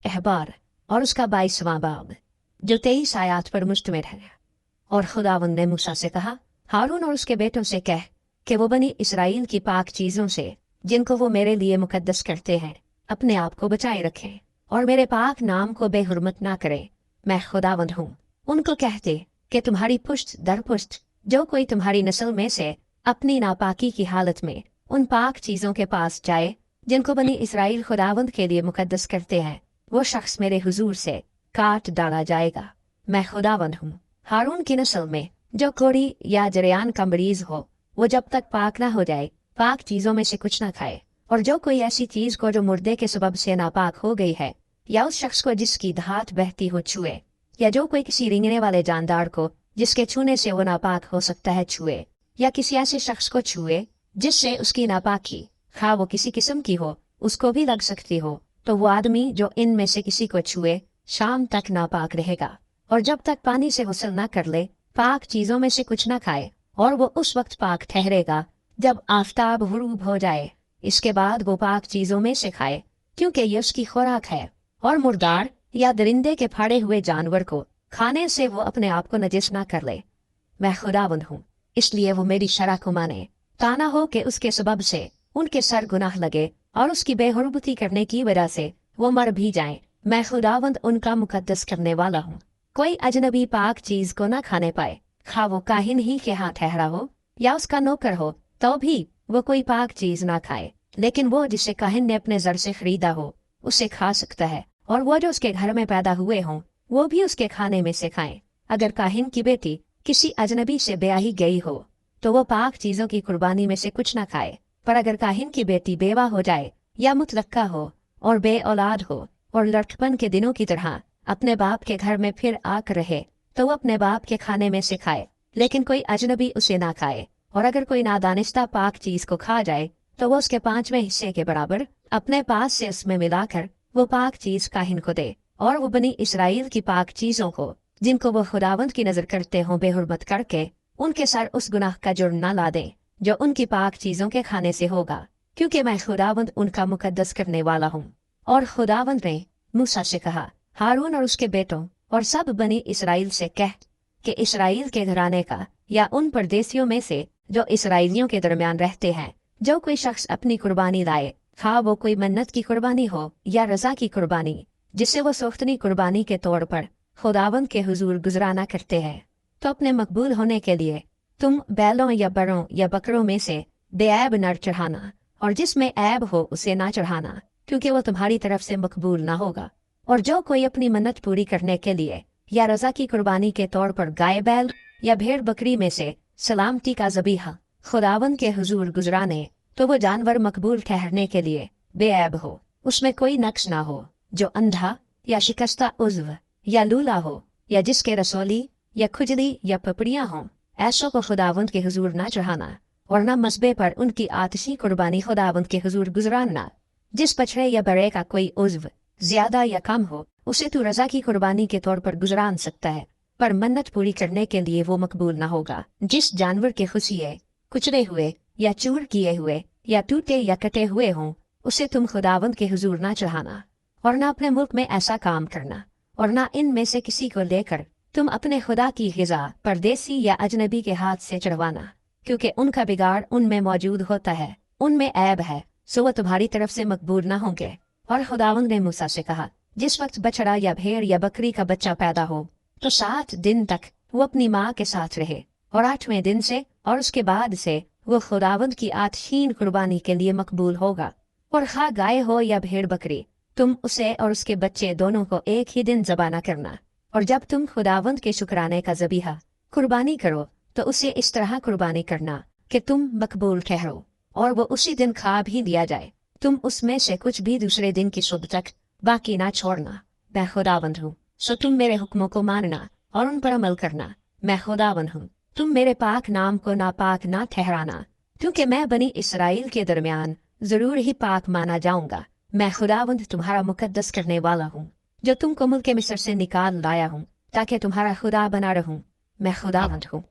अहबार और उसका 22वां बाब जो 23 आयात पर मुश्तमिल है। और खुदावंद ने मूसा से कहा, हारून और उसके बेटों से कह कि वो बनी इसराइल की पाक चीज़ों से जिनको वो मेरे लिए मुकद्दस करते हैं अपने आप को बचाए रखें और मेरे पाक नाम को बेहुरमत ना करें। मैं खुदावंद हूँ। उनको कहते कि तुम्हारी पुश्त दर पुश्त जो कोई तुम्हारी नस्ल में से अपनी नापाकी की हालत में उन पाक चीज़ों के पास जाए जिनको बनी इसराइल खुदावंद के लिए मुकद्दस करते हैं, वो शख्स मेरे हुजूर से काट डाला जाएगा। मैं खुदावंद हूँ। हारून की नस्ल में जो कोड़ी या जरियान का मरीज हो, वो जब तक पाक ना हो जाए पाक चीज़ों में से कुछ ना खाए। और जो कोई ऐसी चीज़ को जो मुर्दे के सबब से नापाक हो गई है, या उस शख्स को जिसकी धात बहती हो छुए, या जो कोई किसी रेंगने वाले जानदार को जिसके छूने से वो नापाक हो सकता है छुए, या किसी ऐसे शख्स को छुए जिससे उसकी नापाकी खा वो किसी किस्म की हो उसको भी लग सकती हो, तो वो आदमी जो इनमें से किसी को छुए शाम तक नापाक रहेगा। और जब तक पानी से गुस्ल ना कर ले पाक चीज़ों में से कुछ ना खाए, और वो उस वक्त पाक ठहरेगा जब आफताब गुरूब हो जाए। इसके बाद वो पाक चीज़ों में से खाए क्योंकि ये उसकी खुराक है। और मुर्दार या दरिंदे के फाड़े हुए जानवर को खाने से वो अपने आप को नजिस ना कर ले। मैं खुदावंद हूँ, इसलिए वो मेरी शरह को माने, ताना हो कि उसके सबब से उनके सर गुनाह लगे और उसकी बेहुरमती करने की वजह से वो मर भी जाएं। मैं खुदावंद उनका मुकद्दस करने वाला हूँ। कोई अजनबी पाक चीज को ना खाने पाए, खा वो काहिन ही के हाथ ठहरा हो या उसका नौकर हो, तो भी वो कोई पाक चीज ना खाए। लेकिन वो जिसे काहिन ने अपने जर से खरीदा हो उसे खा सकता है, और वो जो उसके घर में पैदा हुए हों वो भी उसके खाने में से खाएं। अगर काहिन की बेटी किसी अजनबी से ब्याही गई हो तो वो पाक चीजों की कुर्बानी में से कुछ ना खाए। पर अगर काहिन की बेटी बेवा हो जाए या मुतलक्का हो और बे औलाद हो और लड़कपन के दिनों की तरह अपने बाप के घर में फिर आकर रहे, तो वो अपने बाप के खाने में से खाए, लेकिन कोई अजनबी उसे ना खाए। और अगर कोई नादानिस्ता पाक चीज को खा जाए तो वो उसके 5वें हिस्से के बराबर अपने पास से उसमें मिलाकर वो पाक चीज काहिन को दे। और वो बनी इसराइल की पाक चीजों को जिनको वो खुदावंद की नजर करते हों बेहुरमत करके उनके सर उस गुनाह का जुर्म ना ला दें जो उनकी पाक चीजों के खाने से होगा, क्योंकि मैं खुदावंद उनका मुकद्दस करने वाला हूँ। और खुदावंद ने मूसा से कहा, हारून और उसके बेटों और सब बनी इसराइल से कह कि इसराइल के घराने का या उन परदेसियों में से जो इसराइलियों के दरमियान रहते हैं, जो कोई शख्स अपनी कुर्बानी लाए, खा वो कोई मन्नत की कुर्बानी हो या रजा की कुर्बानी, जिससे वो सोख्तनी कुर्बानी के तौर पर खुदावंद के हुजूर गुजराना करते हैं, तो अपने मकबूल होने के लिए तुम बैलों या बरों या बकरों में से बेऐब नर चढ़ाना, और जिसमें ऐब हो उसे ना चढ़ाना, क्योंकि वो तुम्हारी तरफ से मकबूल ना होगा। और जो कोई अपनी मन्नत पूरी करने के लिए या रजा की कुर्बानी के तौर पर गाय बैल या भेड़ बकरी में से सलामती का ज़बीहा खुदावंद के हुजूर गुजराने, तो वो जानवर मकबूल ठहरने के लिए बेऐब हो, उसमें कोई नक्श ना हो। जो अंधा या शिकस्ता उज़्व या लूला हो या जिसके रसोली या खुजली या पपड़ियाँ हों, ऐसों को खुदावंद के हुजूर ना चढ़ाना। और न मस्बे पर उनकी आतिशी कुर्बानी खुदावंद के हुजूर गुजराना। जिस बछड़े या बड़े का कोई उज़्व ज्यादा या कम हो उसे तू रजा की कुर्बानी के तौर पर गुजरान सकता है, पर मन्नत पूरी करने के लिए वो मकबूल ना होगा। जिस जानवर के खुशिये कुचले हुए या चूर किए हुए या टूटे या कटे हुए हों उसे तुम खुदावंद के हुजूर ना चढ़ाना। और न अपने मुल्क में ऐसा काम करना, और न इनमें से किसी को लेकर तुम अपने खुदा की ग़िज़ा परदेसी या अजनबी के हाथ से चढ़वाना, क्योंकि उनका बिगाड़ उनमें मौजूद होता है, उनमें ऐब है, सो वह तुम्हारी तरफ से मकबूल ना होंगे। और खुदावंद ने मूसा से कहा, जिस वक्त बछड़ा या भेड़ या बकरी का बच्चा पैदा हो तो 7 दिन तक वो अपनी माँ के साथ रहे, और 8वें दिन से और उसके बाद से वो खुदावंद की आतशीन कुर्बानी के लिए मकबूल होगा। और खा गाय हो या भेड़ बकरी, तुम उसे और उसके बच्चे दोनों को एक ही दिन ज़बाना करना। और जब तुम खुदावंद के शुक्राने का ज़बीहा कुर्बानी करो तो उसे इस तरह कुर्बानी करना कि तुम मकबूल ठहरो, और वो उसी दिन खा भी दिया जाए। तुम उसमें से कुछ भी दूसरे दिन की सुबह तक बाकी ना छोड़ना। मैं खुदावंद हूँ, सो तुम मेरे हुक्मों को मानना और उन पर अमल करना। मैं खुदावंद हूँ, तुम मेरे पाक नाम को नापाक ना ठहराना, क्योंकि मैं बनी इसराइल के दरमियान जरूर ही पाक माना जाऊंगा। मैं खुदावंद तुम्हारा मुकद्दस करने वाला हूँ, जो तुमको मुल्क मिस्र से निकाल लाया हूँ ताकि तुम्हारा खुदा बना रहूं। मैं खुदावंद हूँ।